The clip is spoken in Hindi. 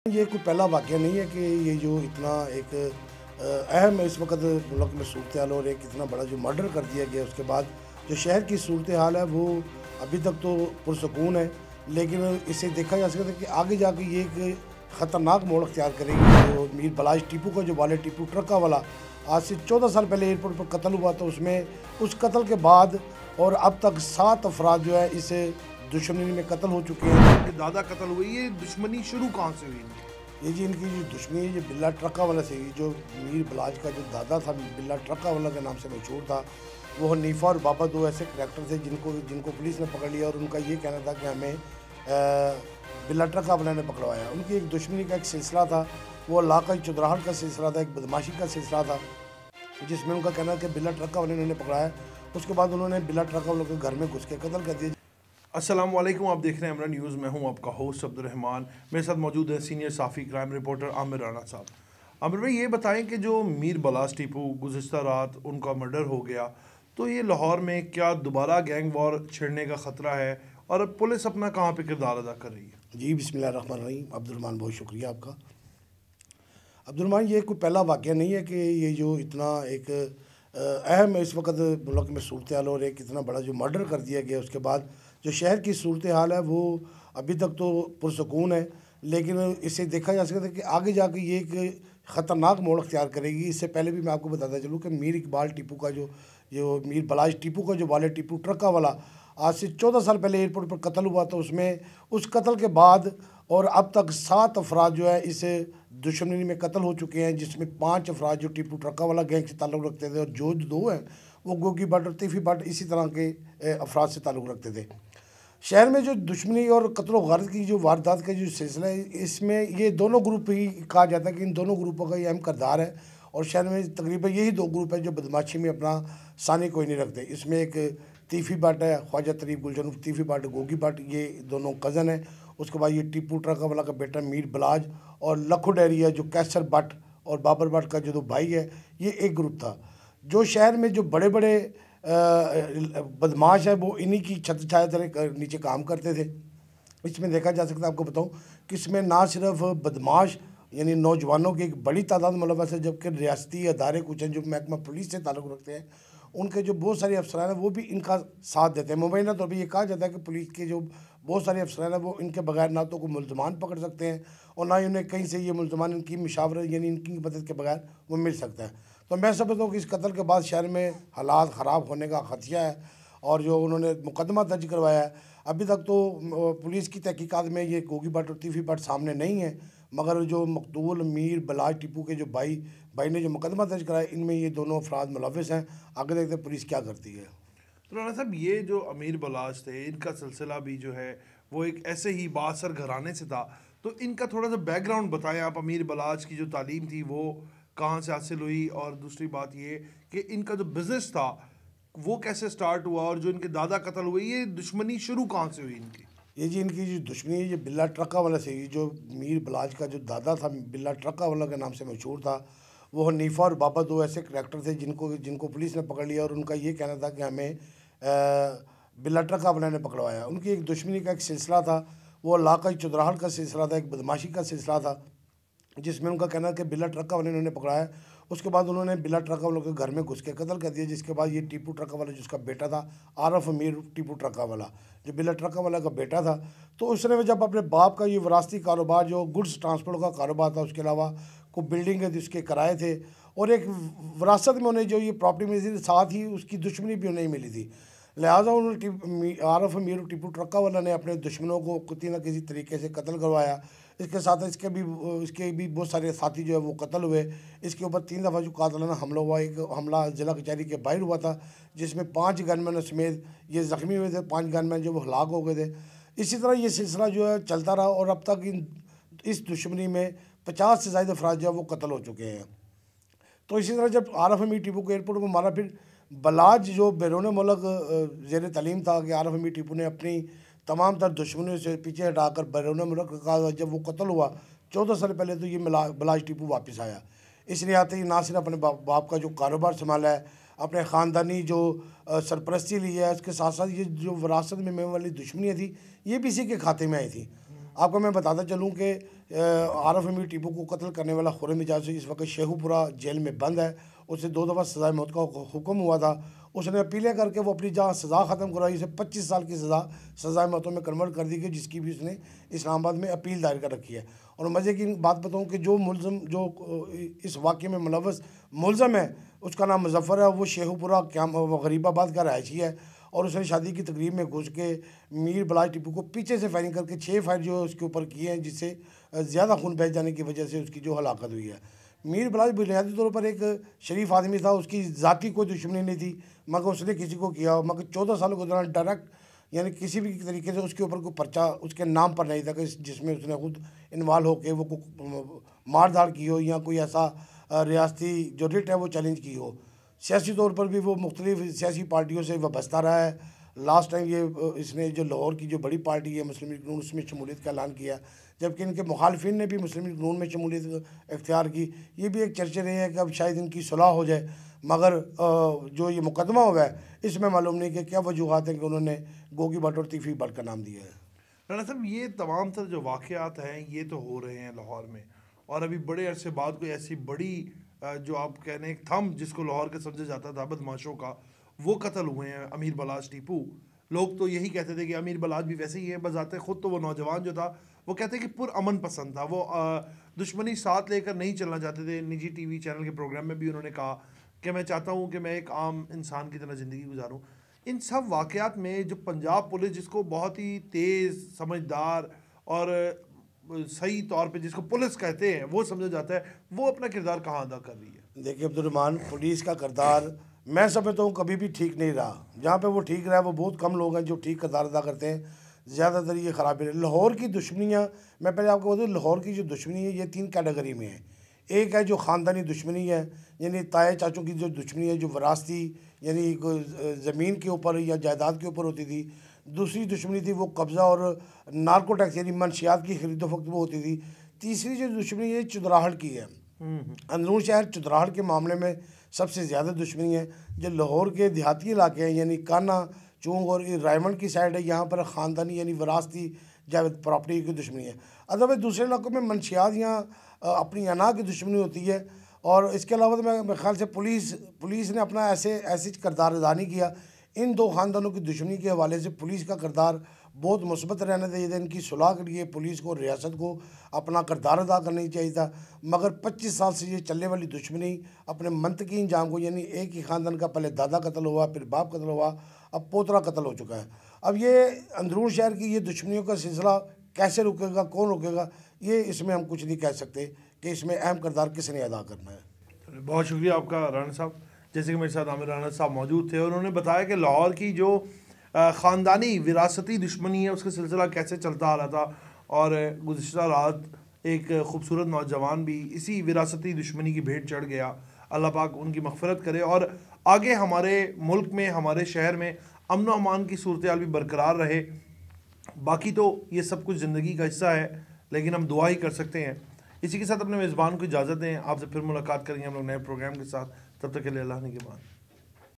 ये कोई पहला वाक़या नहीं है कि ये जो इतना एक अहम इस वक्त मुल्क में सूरत हाल और एक इतना बड़ा जो मर्डर कर दिया गया उसके बाद जो शहर की सूरत हाल है वो अभी तक तो पुरसकून है, लेकिन इसे देखा जा सकता है कि आगे जाके ये एक ख़तरनाक मोड़ अख्तियार करेगी। जो मीर बलाज टीपू का जो वाले टीपू ट्रका वाला आज से 14 साल पहले एयरपोर्ट पर कत्ल हुआ, तो उसमें उस कत्ल के बाद और अब तक 7 अफराद जो है इस दुश्मनी में कत्ल हो चुके हैं। कि दादा कत्ल हुई, ये दुश्मनी शुरू कहाँ से हुई? ये जी इनकी जो दुश्मनी है ये बिल्ला ट्रका वाला से, जो मीर बलाज का जो दादा था बिल्ला ट्रका वाला के नाम से मशहूर था, वो हनीफा और बाबा दो ऐसे करैक्टर थे जिनको पुलिस ने पकड़ लिया और उनका ये कहना था कि हमें बिल्ला ट्रका वाला ने पकड़वाया। उनकी एक दुश्मनी का एक सिलसिला था, वो इलाका चुदराहट का सिलसिला था, एक बदमाशी का सिलसिला था, जिसमें उनका कहना है कि बिल्ला ट्रका वाले ने पकड़ाया। उसके बाद उन्होंने बिल्ला ट्रका वालों के घर में घुस के कत्ल कर दिया। अस्सलाम वालेकुम, आप देख रहे हैं अमरा न्यूज़। मैं हूं आपका होस्ट अब्दुर्रहमान। मेरे साथ मौजूद है सीनियर साफ़ी क्राइम रिपोर्टर आमिर राना साहब। आमिर भाई, ये बताएं कि जो मीर बलाज टीपू गुज़िश्ता रात उनका मर्डर हो गया, तो ये लाहौर में क्या दोबारा गैंग वॉर छिड़ने का ख़तरा है और पुलिस अपना कहाँ पे किरदार अदा कर रही है? जी बिस्मिल्लाहिर्रहमानिर्रहीम। अब्दुर्रहमान, बहुत शुक्रिया आपका। अब्दुर्रहमान, ये कोई पहला वाक़या नहीं है कि ये जो इतना एक अहम इस वक्त मुल्क में सूरत हाल और एक इतना बड़ा जो मर्डर कर दिया गया उसके बाद जो शहर की सूरत हाल है वो अभी तक तो पुरसकून है, लेकिन इसे देखा जा सकता है कि आगे जाके ये एक ख़तरनाक मोड़ अख्तियार करेगी। इससे पहले भी मैं आपको बताता चलूँ कि मीर इकबाल टीपू का जो मीर बलाज टीपू का जो वाले टीपू ट्रका वाला आज से 14 साल पहले एयरपोर्ट पर कत्ल हुआ, तो उसमें उस कत्ल के बाद और अब तक 7 अफराद जो है इस दुश्मनी में कत्ल हो चुके हैं, जिसमें 5 अफराद जो टीपू ट्रका वाला गैंग से ताल्लुक़ रखते थे और जो 2 हैं वो गोगी भट्ट और तीफ़ी भट्ट इसी तरह के अफराद से ताल्लुक़ रखते थे। शहर में जो दुश्मनी और कत्ल वारदात की जो वारदात का जो सिलसिला है, इसमें ये दोनों ग्रुप ही कहा जाता है कि इन दोनों ग्रुपों का ये अहम किरदार है और शहर में तकरीबन यही 2 ग्रुप है जो बदमाशी में अपना सानी कोई नहीं रखते। इसमें एक तीफ़ी भट्ट है, ख्वाजा तरीब गुलशन तीफ़ी भट्ट, गोगी भट्ट, ये दोनों कज़न है। उसके बाद ये टीपू ट्रका वाला का बेटा मीर बलाज और लखो डैरी है जो कैसर भट्ट और बाबर भट्ट का जो 2 भाई है, ये एक ग्रुप था। जो शहर में जो बड़े बड़े बदमाश है वो इन्हीं की छत छाया तरह नीचे काम करते थे। इसमें देखा जा सकता है, आपको बताऊं कि इसमें ना सिर्फ बदमाश यानी नौजवानों की एक बड़ी तादाद मुलव्वस है, जबकि रियासती अदारे कुछ हैं जो महकमा पुलिस से ताल्लुक़ रखते हैं, उनके जो बहुत सारे अफसरान हैं वो भी इनका साथ देते हैं। मुबैना तौर पर ये कहा जाता है कि पुलिस के जो बहुत सारे अफसरान हैं वो इनके बगैर ना तो कोई मुल्ज़मान पकड़ सकते हैं और ना ही उन्हें कहीं से ये मुल्ज़मान इनकी मुशावरत यानी इनकी मदद के बगैर वो मिल सकता है। तो मैं समझता हूँ कि इस कत्ल के बाद शहर में हालात ख़राब होने का खदशा है और जो उन्होंने मुकदमा दर्ज करवाया है, अभी तक तो पुलिस की तहकीकात में ये गोगी भट्ट और तीफ़ी भट्ट सामने नहीं है, मगर जो मकतूल मीर बलाज टीपू के जो भाई ने जो मुकदमा दर्ज कराया, इनमें ये दोनों अफराद मुलव्वस हैं। आगे देखते हैं पुलिस क्या करती है। तो राना साहब, ये जो अमीर बलाज थे, इनका सिलसिला भी जो है वो एक ऐसे ही बासर घराने से था, तो इनका थोड़ा सा बैकग्राउंड बताएं आप। अमीर बलाज की जो तालीम थी वो कहाँ से हासिल हुई, और दूसरी बात ये कि इनका जो बिज़नेस था वो कैसे स्टार्ट हुआ, और जो इनके दादा कत्ल हुए, ये दुश्मनी शुरू कहाँ से हुई इनकी? ये जी इनकी जो दुश्मनी है ये बिल्ला ट्रका वाला से, जो मीर बलाज का जो दादा था बिल्ला ट्रका वाला के नाम से मशहूर था, वो हनीफा और बाबा दो ऐसे करैक्टर थे जिनको पुलिस ने पकड़ लिया और उनका ये कहना था कि हमें बिल्ला ट्रका वाले ने पकड़वाया। उनकी एक दुश्मनी का एक सिलसिला था, वो इलाका चुदराहट का सिलसिला था, एक बदमाशी का सिलसिला था, जिसमें उनका कहना है कि बिल्ला ट्रका वाले ने पकड़ाया। उसके बाद उन्होंने बिल्ला ट्रका वालों के घर में घुस के कत्ल कर दिया, जिसके बाद ये टीपू ट्रका वाला जिसका बेटा था आरफ अमीर टीपू ट्रका वाला, जो बिल्ला ट्रका वाला का बेटा था, तो उसने जब अपने बाप का ये विरासती कारोबार जो गुड्स ट्रांसपोर्ट का कारोबार था, उसके अलावा को बिल्डिंग है जिसके किराए थे और एक विरासत में उन्हें जो ये प्रॉपर्टी मिली थी, साथ ही उसकी दुश्मनी भी उन्हें मिली थी। लिहाजा उन्होंने आरफ अमीर टीपू ट्रका वाला ने अपने दुश्मनों को किसी न किसी तरीके से कत्ल करवाया। इसके साथ इसके भी बहुत सारे साथी जो है वो कत्ल हुए। इसके ऊपर 3 दफ़ा जो कातिलाना हमला हुआ, एक हमला ज़िला कचहरी के बाहर हुआ था जिसमें 5 गनमैन समेत ये ज़ख्मी हुए थे, 5 गनमैन जो वो हलाक हो गए थे। इसी तरह ये सिलसिला जो है चलता रहा और अब तक इस दुश्मनी में 50 से ज़्यादा अफराद जो है वो कत्ल हो चुके हैं। तो इसी तरह जब आरफ अमीर टीपू को एयरपोर्ट पर मारा, फिर बलाज जो बैरून मुल्क ज़ेर तालीम था कि आरफ अमीर टीपू ने अपनी तमाम तर दुश्मनियों से पीछे हटाकर बैरून मुल्क का जब वो कत्ल हुआ 14 साल पहले, तो ये बलाज टीपू वापस आया। इसलिए आते ही ना सिर्फ अपने बाप का जो कारोबार संभाला है, अपने ख़ानदानी जो सरपरस्ती ली है, इसके साथ साथ ये जो विरासत में मिलने वाली दुश्मनियाँ थी ये भी इसी के खाते में आई थी। आपको मैं बताता चलूँ कि आरफ अमीर टीपू को कत्ल करने वाला खुर्रम मिजाज इस वक्त शेखुपुरा जेल में बंद है। उसे 2 दफ़ा सज़ाए मौत का हुक्म हुआ था। उसने अपीलें करके वो अपनी जहाँ सज़ा ख़त्म कराई, उसे 25 साल की सज़ाए मौतों में कन्वर्ट कर दी गई, जिसकी भी उसने इस्लामाबाद में अपील दायर कर रखी है। और मज़े की बात बताऊँ कि जो मुलज़म जो इस वाक़े में मुलव्वस मुलज़म है उसका नाम मुज़फ़्फ़र है। वो शेखुपुरा गरीबाबाद का रहायशी है और उसने शादी की तकरीब में घुस के मीर बलाज टीपू को पीछे से फायरिंग करके 6 फायर जो है उसके ऊपर किए हैं, जिससे ज़्यादा खून बह जाने की वजह से उसकी जो हलाकत हुई है। मीर बलाज बुनियादी तौर पर एक शरीफ आदमी था, उसकी ज़ाती कोई दुश्मनी नहीं थी, मगर उसने किसी को किया, मगर 14 सालों के दौरान डायरेक्ट यानी किसी भी तरीके से उसके ऊपर कोई पर्चा उसके नाम पर नहीं था कि जिसमें उसने खुद इन्वॉल्व होकर वो मार धाड़ की हो या कोई ऐसा रियासती जो रिट है वो चैलेंज की हो। सियासी तौर पर भी वो मुख्तलिफ सियासी पार्टियों से वाबस्ता रहा है। लास्ट टाइम ये इसने जो लाहौर की जो बड़ी पार्टी है मुस्लिम लीग नून, उसमें शमूलियत का ऐलान किया, जबकि इनके मुखालफिन ने भी मुस्लिम लीग नून में शमूलियत इख्तियार की। ये भी एक चर्चे रहे हैं कि अब शायद इनकी सुलह हो जाए, मगर जो ये मुकदमा हुआ है इसमें मालूम नहीं कि क्या वजूहत है कि उन्होंने गोगी भट्ट और तीफी भट्ट का नाम दिया है। राना साहब, ये तमाम तर जो वाक़यात हैं ये तो हो रहे हैं लाहौर में, और अभी बड़े अरसे बाद कोई ऐसी बड़ी जो आप कहने एक थंब जिसको लाहौर का समझा जाता था बदमाशों का, वो कत्ल हुए हैं अमीर बलाज टीपू। लोग तो यही कहते थे कि अमीर बलाज भी वैसे ही है, बजाते ख़ुद तो वो नौजवान जो था वो कहते कि पुरअमन पसंद था, वो दुश्मनी साथ लेकर नहीं चलना चाहते थे। निजी टीवी चैनल के प्रोग्राम में भी उन्होंने कहा कि मैं चाहता हूँ कि मैं एक आम इंसान की तरह ज़िंदगी गुजारूँ। इन सब वाक़यात में जो पंजाब पुलिस जिसको बहुत ही तेज़, समझदार और सही तौर पे जिसको पुलिस कहते हैं वो समझा जाता है, वो अपना किरदार कहाँ अदा कर रही है? देखिए अब्दुर्रहमान, पुलिस का किरदार मैं समझता हूँ कभी भी ठीक नहीं रहा। जहाँ पे वो ठीक रहा है वो बहुत कम लोग हैं जो ठीक किरदार अदा करते हैं, ज़्यादातर ये ख़राबी है। लाहौर की दुश्मनियाँ, मैं पहले आपको बता दूँ लाहौर की जो दुश्मनी है ये 3 कैटेगरी में है। एक है जो ख़ानदानी दुश्मनी है, यानी ताए चाचों की जो दुश्मनी है, जो विरासती यानी ज़मीन के ऊपर या जायदाद के ऊपर होती थी। दूसरी दुश्मनी थी वो कब्ज़ा और नार्को टैक्स यानी मनशियात की खरीदो फरोख्त वो होती थी। तीसरी जो दुश्मनी है चुदराहट की है। अंदरून शहर चुदराहट के मामले में सबसे ज़्यादा दुश्मनी है। जो लाहौर के देहाती इलाके हैं यानी काना चूंग और रायमंड की साइड है, यहाँ पर ख़ानदानी यानी विरासती जायद प्रॉपर्टी की दुश्मनी है। अदरवाइज़ दूसरे इलाकों में मनशियात या अपनी अना की दुश्मनी होती है। और इसके अलावा तो मेरे ख्याल से पुलिस ने अपना ऐसे किरदार अदा नहीं किया। इन 2 ख़ानदानों की दुश्मनी के हवाले से पुलिस का किरदार बहुत मुस्बत रहना चाहिए था। इनकी सुलह के लिए पुलिस को, रियासत को अपना किरदार अदा करना चाहिए था। मगर 25 साल से ये चलने वाली दुश्मनी अपने मंतकी अंजाम को, यानी एक ही ख़ानदान का पहले दादा कत्ल हुआ, फिर बाप कत्ल हुआ, अब पोतरा कत्ल हो चुका है। अब ये अंदरून शहर की ये दुश्मनियों का सिलसिला कैसे रुकेगा, कौन रोकेगा, ये इसमें हम कुछ नहीं कह सकते कि इसमें अहम किरदार किसने अदा करना है। बहुत शुक्रिया आपका राना साहब। जैसे कि मेरे साथ आमिर राना साहब मौजूद थे और उन्होंने बताया कि लाहौर की जो ख़ानदानी विरासती दुश्मनी है उसका सिलसिला कैसे चलता आ रहा था, और गुज़िश्ता रात एक ख़ूबसूरत नौजवान भी इसी विरासती दुश्मनी की भेंट चढ़ गया। अल्लाह पाक उनकी मग़फ़िरत करे और आगे हमारे मुल्क में, हमारे शहर में अमन व अमान की सूरत हाल भी बरकरार रहे। बाकी तो ये सब कुछ ज़िंदगी का हिस्सा है, लेकिन हम दुआ ही कर सकते हैं। इसी के साथ अपने मेज़बान को इजाज़त दें। आपसे फिर मुलाकात करेंगे हम लोग नए प्रोग्राम के साथ। तब तक के लिए अल्लाह ने के बाद।